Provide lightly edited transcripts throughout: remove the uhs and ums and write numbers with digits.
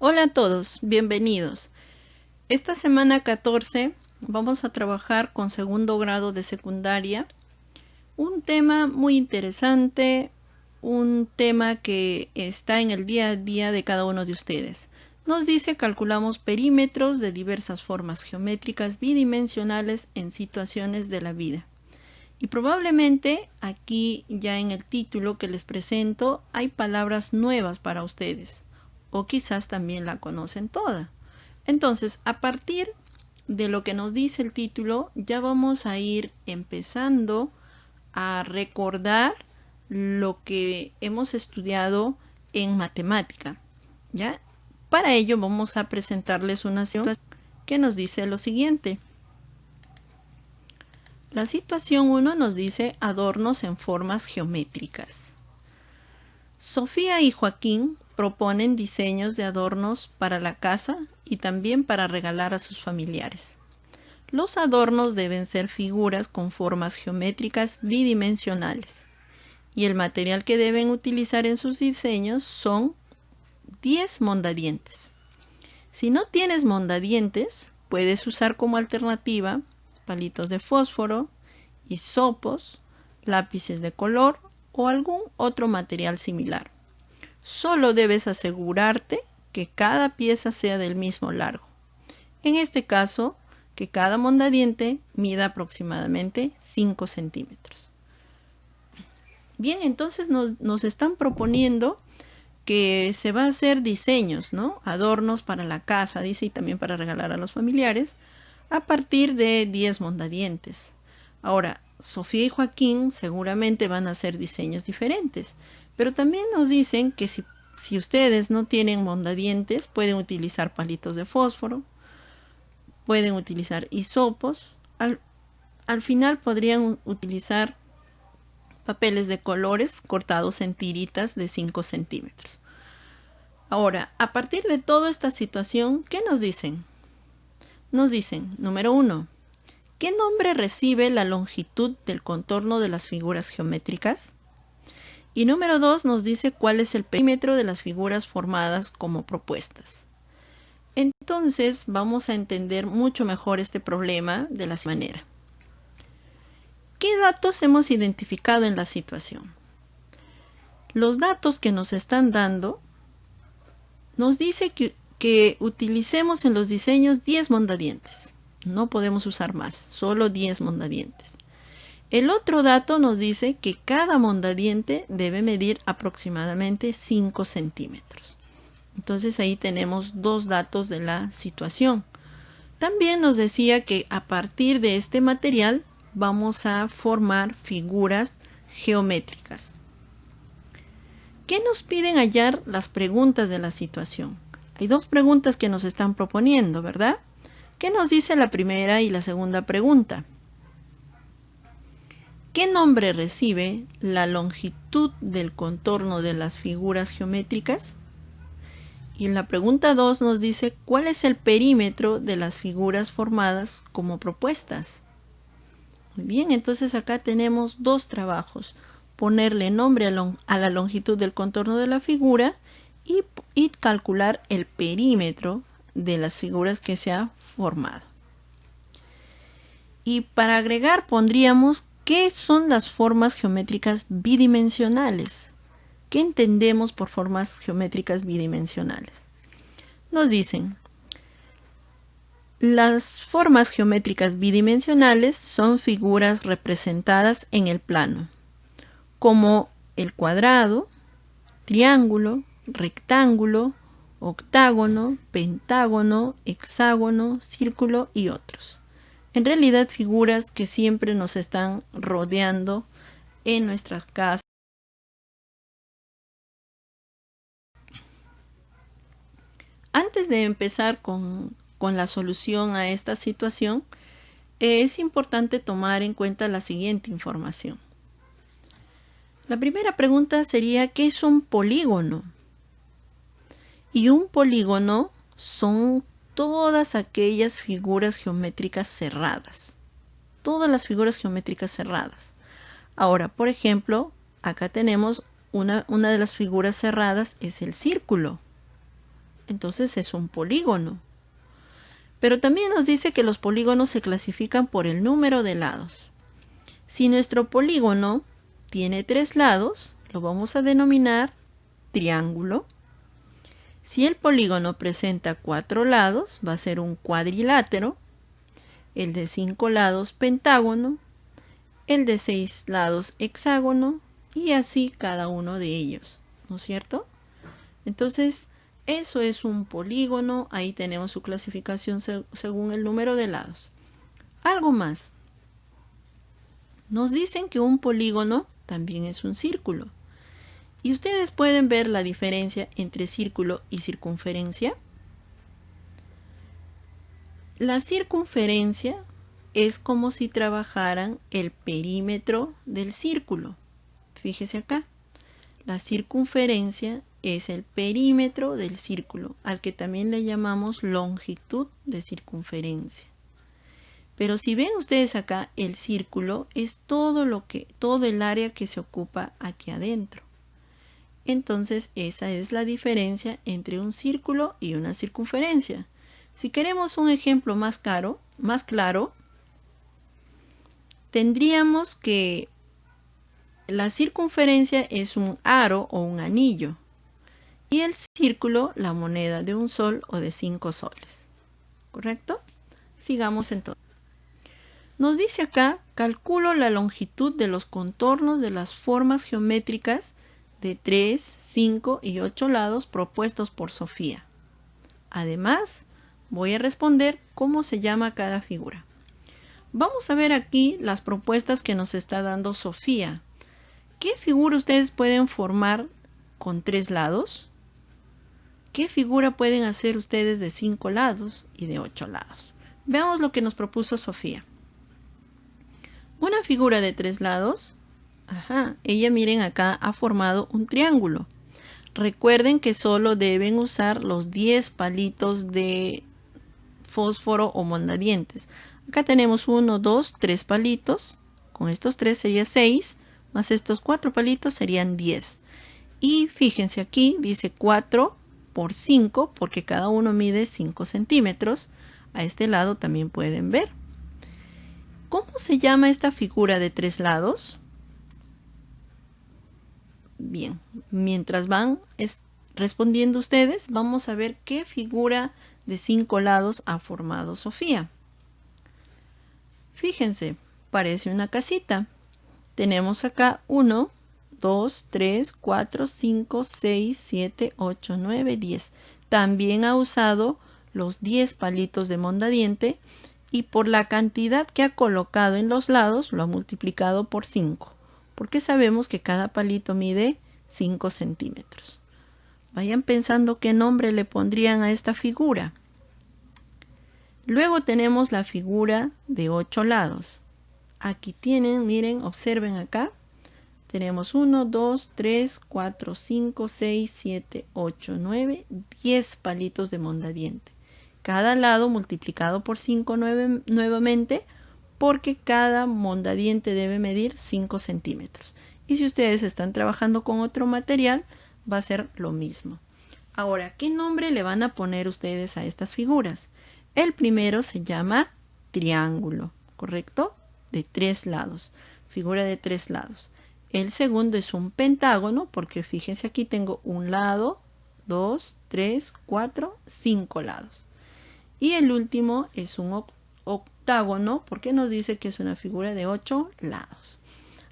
Hola a todos, bienvenidos. Esta semana 14 vamos a trabajar con segundo grado de secundaria. Un tema muy interesante, un tema que está en el día a día de cada uno de ustedes. Nos dice calculamos perímetros de diversas formas geométricas bidimensionales en situaciones de la vida. Y probablemente aquí ya en el título que les presento hay palabras nuevas para ustedes. O quizás también la conocen toda. Entonces, a partir de lo que nos dice el título, ya vamos a ir empezando a recordar lo que hemos estudiado en matemática, ¿ya? Para ello vamos a presentarles una situación que nos dice lo siguiente. La situación 1 nos dice adornos en formas geométricas. Sofía y Joaquín proponen diseños de adornos para la casa y también para regalar a sus familiares. Los adornos deben ser figuras con formas geométricas bidimensionales y el material que deben utilizar en sus diseños son 10 mondadientes. Si no tienes mondadientes, puedes usar como alternativa palitos de fósforo, hisopos, lápices de color o algún otro material similar. Solo debes asegurarte que cada pieza sea del mismo largo. En este caso, que cada mondadiente mida aproximadamente 5 centímetros. Bien, entonces nos están proponiendo que se va a hacer diseños, ¿no? Adornos para la casa, dice, y también para regalar a los familiares, a partir de 10 mondadientes. Ahora, Sofía y Joaquín seguramente van a hacer diseños diferentes, pero también nos dicen que si ustedes no tienen mondadientes, pueden utilizar palitos de fósforo, pueden utilizar hisopos, al final podrían utilizar papeles de colores cortados en tiritas de 5 centímetros. Ahora, a partir de toda esta situación, ¿qué nos dicen? Nos dicen, número 1, ¿qué nombre recibe la longitud del contorno de las figuras geométricas? Y número 2 nos dice cuál es el perímetro de las figuras formadas como propuestas. Entonces vamos a entender mucho mejor este problema de la siguiente manera. ¿Qué datos hemos identificado en la situación? Los datos que nos están dando nos dice que utilicemos en los diseños 10 mondadientes. No podemos usar más, solo 10 mondadientes. El otro dato nos dice que cada mondadiente debe medir aproximadamente 5 centímetros. Entonces ahí tenemos dos datos de la situación. También nos decía que a partir de este material vamos a formar figuras geométricas. ¿Qué nos piden hallar las preguntas de la situación? Hay dos preguntas que nos están proponiendo, ¿verdad? ¿Qué nos dice la primera y la segunda pregunta? ¿Qué nombre recibe la longitud del contorno de las figuras geométricas? Y en la pregunta 2 nos dice ¿cuál es el perímetro de las figuras formadas como propuestas? Muy bien, entonces acá tenemos dos trabajos. Ponerle nombre a la longitud del contorno de la figura y calcular el perímetro de las figuras que se ha formado. Y para agregar pondríamos ¿qué son las formas geométricas bidimensionales? ¿Qué entendemos por formas geométricas bidimensionales? Nos dicen, las formas geométricas bidimensionales son figuras representadas en el plano, como el cuadrado, triángulo, rectángulo, octágono, pentágono, hexágono, círculo y otros. En realidad, figuras que siempre nos están rodeando en nuestras casas. Antes de empezar con la solución a esta situación, es importante tomar en cuenta la siguiente información. La primera pregunta sería, ¿qué es un polígono? Y un polígono son todas aquellas figuras geométricas cerradas. Todas las figuras geométricas cerradas. Ahora, por ejemplo, acá tenemos una de las figuras cerradas es el círculo. entonces es un polígono. Pero también nos dice que los polígonos se clasifican por el número de lados. Si nuestro polígono tiene 3 lados, lo vamos a denominar triángulo. Si el polígono presenta 4 lados, va a ser un cuadrilátero. El de 5 lados, pentágono. El de 6 lados, hexágono. Y así cada uno de ellos, ¿no es cierto? Entonces, eso es un polígono. Ahí tenemos su clasificación según el número de lados. Algo más. Nos dicen que un polígono también es un círculo. ¿Y ustedes pueden ver la diferencia entre círculo y circunferencia? La circunferencia es como si trabajaran el perímetro del círculo. Fíjese acá. La circunferencia es el perímetro del círculo, al que también le llamamos longitud de circunferencia. Pero si ven ustedes acá, el círculo es todo el área que se ocupa aquí adentro. Entonces esa es la diferencia entre un círculo y una circunferencia. Si queremos un ejemplo más claro, tendríamos que la circunferencia es un aro o un anillo y el círculo la moneda de un sol o de 5 soles. ¿Correcto? Sigamos entonces. Nos dice acá, calculo la longitud de los contornos de las formas geométricas de 3, 5 y 8 lados propuestos por Sofía. Además, voy a responder cómo se llama cada figura. Vamos a ver aquí las propuestas que nos está dando Sofía. ¿Qué figura ustedes pueden formar con 3 lados? ¿Qué figura pueden hacer ustedes de 5 lados y de 8 lados? Veamos lo que nos propuso Sofía. Una figura de 3 lados. Ella, miren, acá ha formado un triángulo. Recuerden que solo deben usar los 10 palitos de fósforo o mondadientes. Acá tenemos 1, 2, 3 palitos. Con estos 3 sería 6, más estos 4 palitos serían 10. Y fíjense aquí, dice 4 por 5, porque cada uno mide 5 centímetros. A este lado también pueden ver. ¿Cómo se llama esta figura de 3 lados? Bien, mientras van respondiendo ustedes, vamos a ver qué figura de 5 lados ha formado Sofía. Fíjense, parece una casita. Tenemos acá 1, 2, 3, 4, 5, 6, 7, 8, 9, 10. También ha usado los 10 palitos de mondadiente y por la cantidad que ha colocado en los lados lo ha multiplicado por 5. Porque sabemos que cada palito mide 5 centímetros. Vayan pensando qué nombre le pondrían a esta figura. Luego tenemos la figura de 8 lados. Aquí tienen, miren, observen acá. Tenemos 1, 2, 3, 4, 5, 6, 7, 8, 9, 10 palitos de mondadiente. Cada lado multiplicado por 5 nuevamente, porque cada mondadiente debe medir 5 centímetros. Y si ustedes están trabajando con otro material, va a ser lo mismo. Ahora, ¿qué nombre le van a poner ustedes a estas figuras? El primero se llama triángulo, ¿correcto? De 3 lados, figura de 3 lados. El segundo es un pentágono, porque fíjense aquí tengo un lado, 2, 3, 4, 5 lados. Y el último es un octágono, porque nos dice que es una figura de 8 lados.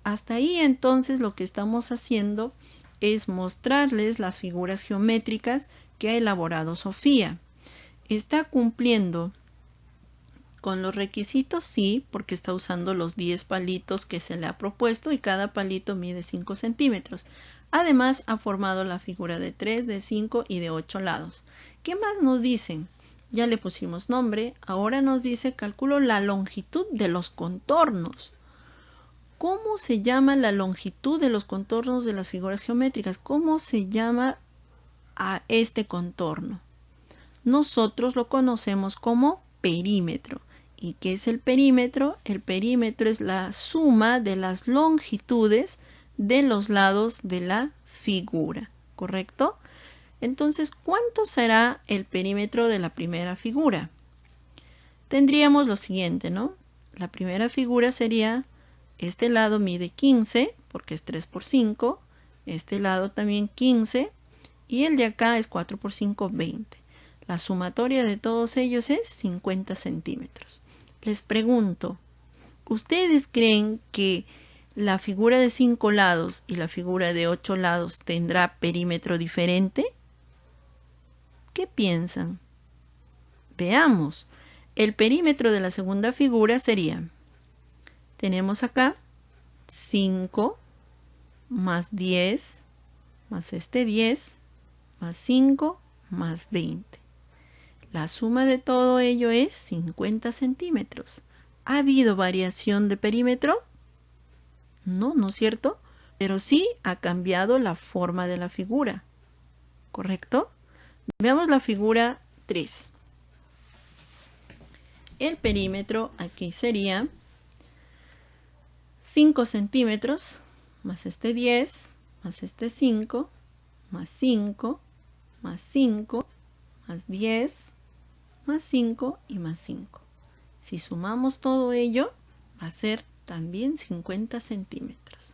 Hasta ahí entonces lo que estamos haciendo es mostrarles las figuras geométricas que ha elaborado Sofía. ¿Está cumpliendo con los requisitos? Sí, porque está usando los 10 palitos que se le ha propuesto y cada palito mide 5 centímetros. Además ha formado la figura de 3, de 5 y de 8 lados. ¿Qué más nos dicen? Ya le pusimos nombre, ahora nos dice calculo la longitud de los contornos. ¿Cómo se llama la longitud de los contornos de las figuras geométricas? ¿Cómo se llama a este contorno? Nosotros lo conocemos como perímetro. ¿Y qué es el perímetro? El perímetro es la suma de las longitudes de los lados de la figura, ¿correcto? Entonces, ¿cuánto será el perímetro de la primera figura? Tendríamos lo siguiente, ¿no? La primera figura sería, este lado mide 15, porque es 3 por 5, este lado también 15, y el de acá es 4 por 5, 20. La sumatoria de todos ellos es 50 centímetros. Les pregunto, ¿ustedes creen que la figura de 5 lados y la figura de 8 lados tendrá perímetro diferente? ¿Qué piensan? Veamos. El perímetro de la segunda figura sería, tenemos acá 5 más 10, más este 10, más 5, más 20. La suma de todo ello es 50 centímetros. ¿Ha habido variación de perímetro? No, ¿no es cierto? Pero sí ha cambiado la forma de la figura. ¿Correcto? Veamos la figura 3. El perímetro aquí sería 5 centímetros, más este 10, más este 5, más 5, más 5, más 10, más 5 y más 5. Si sumamos todo ello, va a ser también 50 centímetros.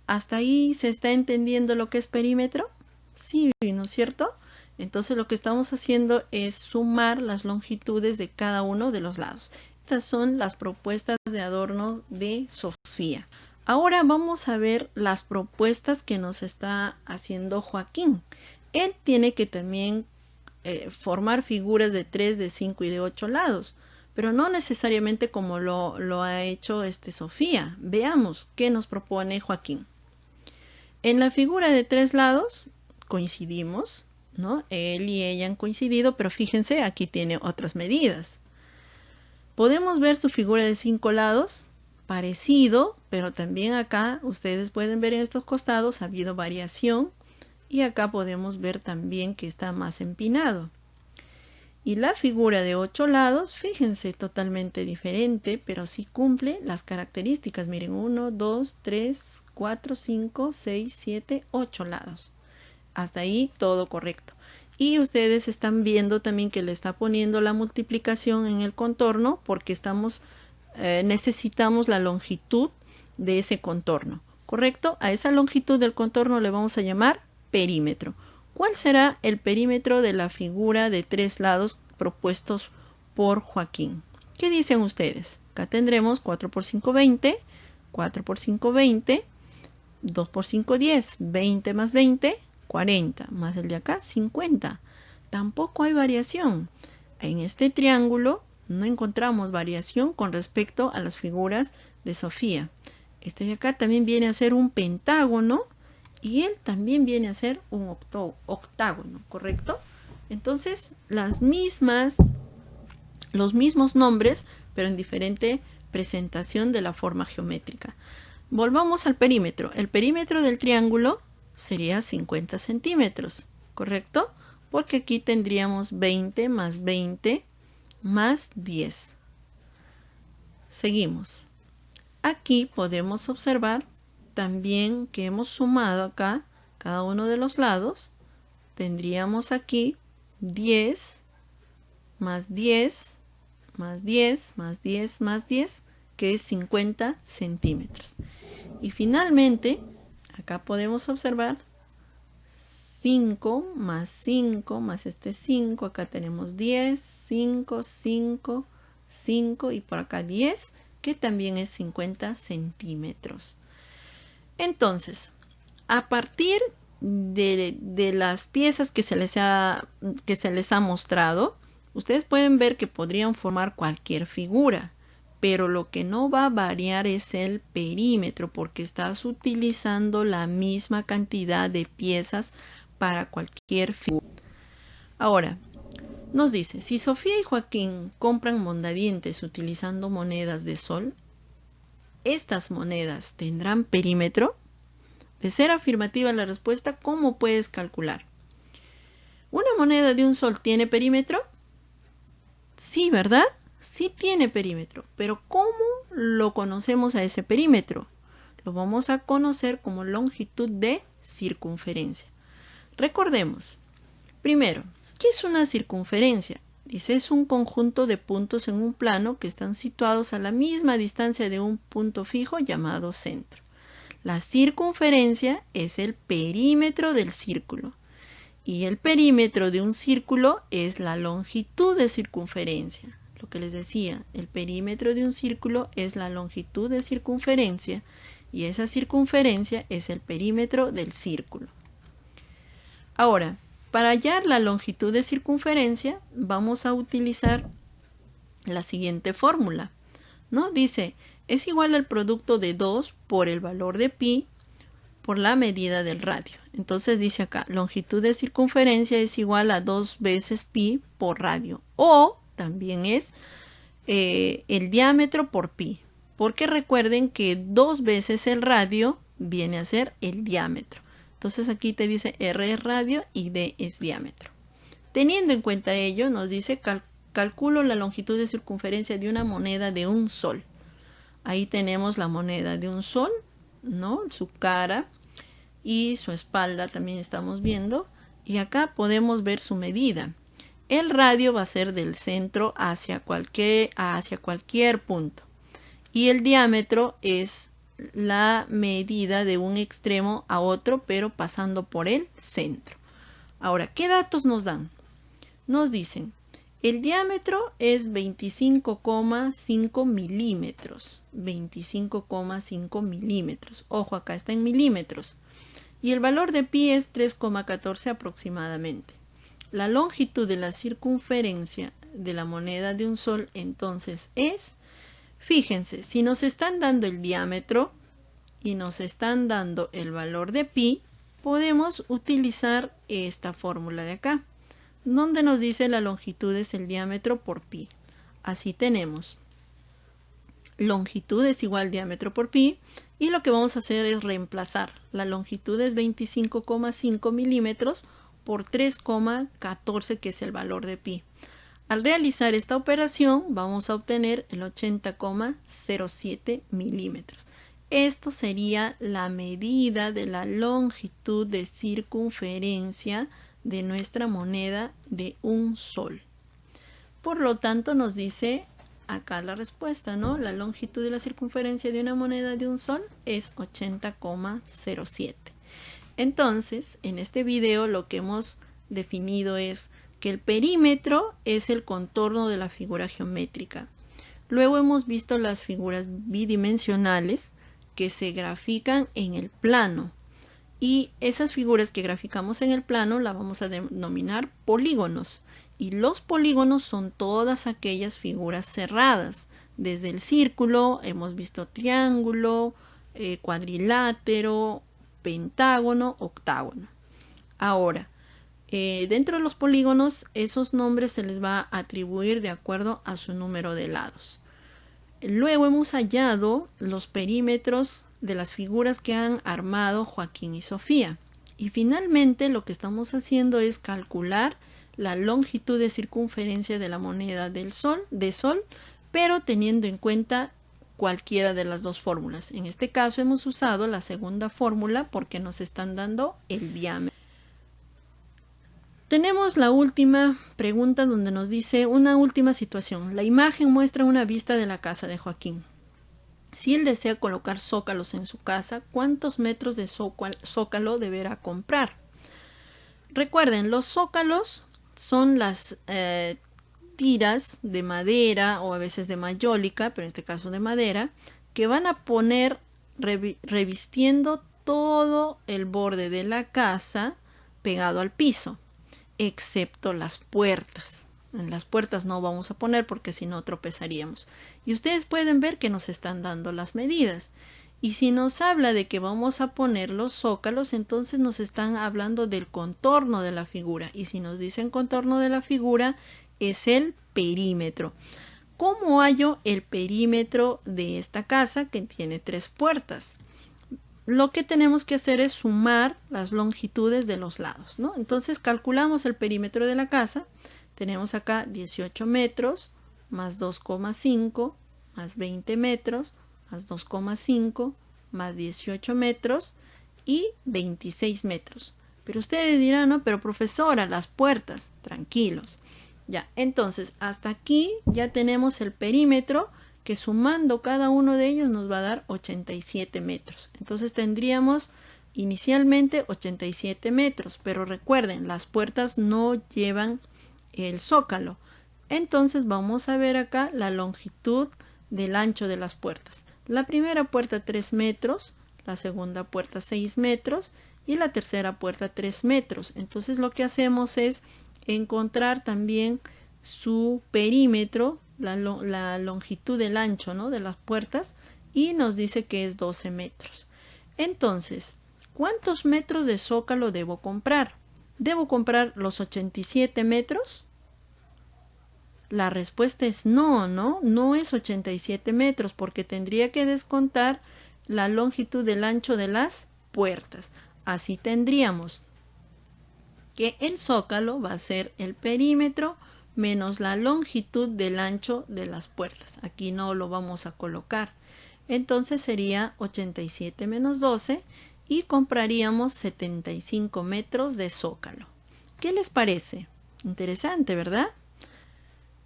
¿Hasta ahí se está entendiendo lo que es perímetro? Sí, ¿no es cierto? Entonces lo que estamos haciendo es sumar las longitudes de cada uno de los lados. Estas son las propuestas de adorno de Sofía. Ahora vamos a ver las propuestas que nos está haciendo Joaquín. Él tiene que también formar figuras de 3, de 5 y de 8 lados, pero no necesariamente como lo ha hecho Sofía. Veamos qué nos propone Joaquín. En la figura de 3 lados coincidimos, ¿no? Él y ella han coincidido, pero fíjense, aquí tiene otras medidas. Podemos ver su figura de 5 lados, parecido, pero también acá ustedes pueden ver en estos costados ha habido variación, y acá podemos ver también que está más empinado. Y la figura de 8 lados, fíjense, totalmente diferente, pero sí cumple las características. Miren, 1, 2, 3, 4, 5, 6, 7, 8 lados. Hasta ahí todo correcto. Y ustedes están viendo también que le está poniendo la multiplicación en el contorno porque necesitamos la longitud de ese contorno. ¿Correcto? A esa longitud del contorno le vamos a llamar perímetro. ¿Cuál será el perímetro de la figura de 3 lados propuestos por Joaquín? ¿Qué dicen ustedes? Acá tendremos 4 por 5, 20, 4 por 5, 20, 2 por 5, 10, 20 más 20, 40, más el de acá, 50. Tampoco hay variación. En este triángulo no encontramos variación con respecto a las figuras de Sofía. Este de acá también viene a ser un pentágono y él también viene a ser un octágono, ¿correcto? Entonces, los mismos nombres, pero en diferente presentación de la forma geométrica. Volvamos al perímetro. El perímetro del triángulo sería 50 centímetros, ¿correcto? Porque aquí tendríamos 20 más 20 más 10. Seguimos. Aquí podemos observar también que hemos sumado acá cada uno de los lados. Tendríamos aquí 10 más 10 más 10 más 10 más 10, que es 50 centímetros. Y finalmente, acá podemos observar 5 más 5 más este 5. Acá tenemos 10, 5, 5, 5 y por acá 10, que también es 50 centímetros. Entonces, a partir de las piezas que se les ha mostrado, ustedes pueden ver que podrían formar cualquier figura, pero lo que no va a variar es el perímetro porque estás utilizando la misma cantidad de piezas para cualquier figura. Ahora, nos dice, si Sofía y Joaquín compran mondadientes utilizando monedas de sol, ¿estas monedas tendrán perímetro? De ser afirmativa la respuesta, ¿cómo puedes calcular? ¿Una moneda de un sol tiene perímetro? Sí, ¿verdad? Sí tiene perímetro, pero ¿cómo lo conocemos a ese perímetro? Lo vamos a conocer como longitud de circunferencia. Recordemos, primero, ¿qué es una circunferencia? Dice, es un conjunto de puntos en un plano que están situados a la misma distancia de un punto fijo llamado centro. La circunferencia es el perímetro del círculo y el perímetro de un círculo es la longitud de circunferencia. Lo que les decía, el perímetro de un círculo es la longitud de circunferencia y esa circunferencia es el perímetro del círculo. Ahora, para hallar la longitud de circunferencia vamos a utilizar la siguiente fórmula, ¿no? Dice, es igual al producto de 2 por el valor de pi por la medida del radio. Entonces dice acá, longitud de circunferencia es igual a 2 veces pi por radio. O también es el diámetro por pi. Porque recuerden que 2 veces el radio viene a ser el diámetro. Entonces aquí te dice R es radio y D es diámetro. Teniendo en cuenta ello, nos dice calculo la longitud de circunferencia de una moneda de un sol. Ahí tenemos la moneda de un sol, ¿no? Su cara y su espalda también estamos viendo. Y acá podemos ver su medida. El radio va a ser del centro hacia cualquier punto. Y el diámetro es la medida de un extremo a otro, pero pasando por el centro. Ahora, ¿qué datos nos dan? Nos dicen, el diámetro es 25,5 milímetros. 25,5 milímetros. Ojo, acá está en milímetros. Y el valor de pi es 3,14 aproximadamente. La longitud de la circunferencia de la moneda de un sol entonces es, fíjense, si nos están dando el diámetro y nos están dando el valor de pi, podemos utilizar esta fórmula de acá, donde nos dice la longitud es el diámetro por pi. Así tenemos longitud es igual diámetro por pi y lo que vamos a hacer es reemplazar. La longitud es 25,5 milímetros por 3,14 que es el valor de pi. Al realizar esta operación vamos a obtener el 80,07 milímetros. Esto sería la medida de la longitud de circunferencia de nuestra moneda de un sol. Por lo tanto nos dice acá la respuesta, ¿no? La longitud de la circunferencia de una moneda de un sol es 80,07. Entonces, en este video lo que hemos definido es que el perímetro es el contorno de la figura geométrica. Luego hemos visto las figuras bidimensionales que se grafican en el plano. Y esas figuras que graficamos en el plano las vamos a denominar polígonos. Y los polígonos son todas aquellas figuras cerradas. Desde el círculo hemos visto triángulo, cuadrilátero, pentágono, octágono. Ahora, dentro de los polígonos, esos nombres se les va a atribuir de acuerdo a su número de lados. Luego hemos hallado los perímetros de las figuras que han armado Joaquín y Sofía. Y finalmente lo que estamos haciendo es calcular la longitud de circunferencia de la moneda de sol, pero teniendo en cuenta cualquiera de las dos fórmulas. En este caso hemos usado la segunda fórmula porque nos están dando el diámetro. Tenemos la última pregunta donde nos dice una última situación. La imagen muestra una vista de la casa de Joaquín. Si él desea colocar zócalos en su casa, ¿cuántos metros de zócalo deberá comprar? Recuerden, los zócalos son las tiras de madera o a veces de mayólica, pero en este caso de madera, que van a poner revistiendo todo el borde de la casa pegado al piso, excepto las puertas. En las puertas no vamos a poner porque si no tropezaríamos. Y ustedes pueden ver que nos están dando las medidas. Y si nos habla de que vamos a poner los zócalos, entonces nos están hablando del contorno de la figura. Y si nos dicen contorno de la figura, es el perímetro. ¿Cómo hallo el perímetro de esta casa que tiene 3 puertas? Lo que tenemos que hacer es sumar las longitudes de los lados, ¿no? Entonces calculamos el perímetro de la casa. Tenemos acá 18 metros más 2,5 más 20 metros más 2,5 más 18 metros y 26 metros. Pero ustedes dirán, no, pero profesora, las puertas, tranquilos. Ya, entonces, hasta aquí ya tenemos el perímetro que sumando cada uno de ellos nos va a dar 87 metros. Entonces tendríamos inicialmente 87 metros, pero recuerden, las puertas no llevan el zócalo. Entonces vamos a ver acá la longitud del ancho de las puertas. La primera puerta 3 metros, la segunda puerta 6 metros y la tercera puerta 3 metros. Entonces lo que hacemos es encontrar también su perímetro, la longitud del ancho, ¿no?, de las puertas, y nos dice que es 12 metros. Entonces, ¿cuántos metros de zócalo debo comprar? ¿Debo comprar los 87 metros? La respuesta es no, no es 87 metros porque tendría que descontar la longitud del ancho de las puertas. Así tendríamos que el zócalo va a ser el perímetro menos la longitud del ancho de las puertas. Aquí no lo vamos a colocar. Entonces sería 87 menos 12 y compraríamos 75 metros de zócalo. ¿Qué les parece? Interesante, ¿verdad?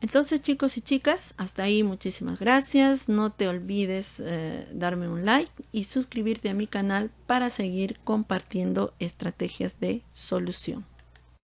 Entonces, chicos y chicas, hasta ahí muchísimas gracias. No te olvides darme un like y suscribirte a mi canal para seguir compartiendo estrategias de solución.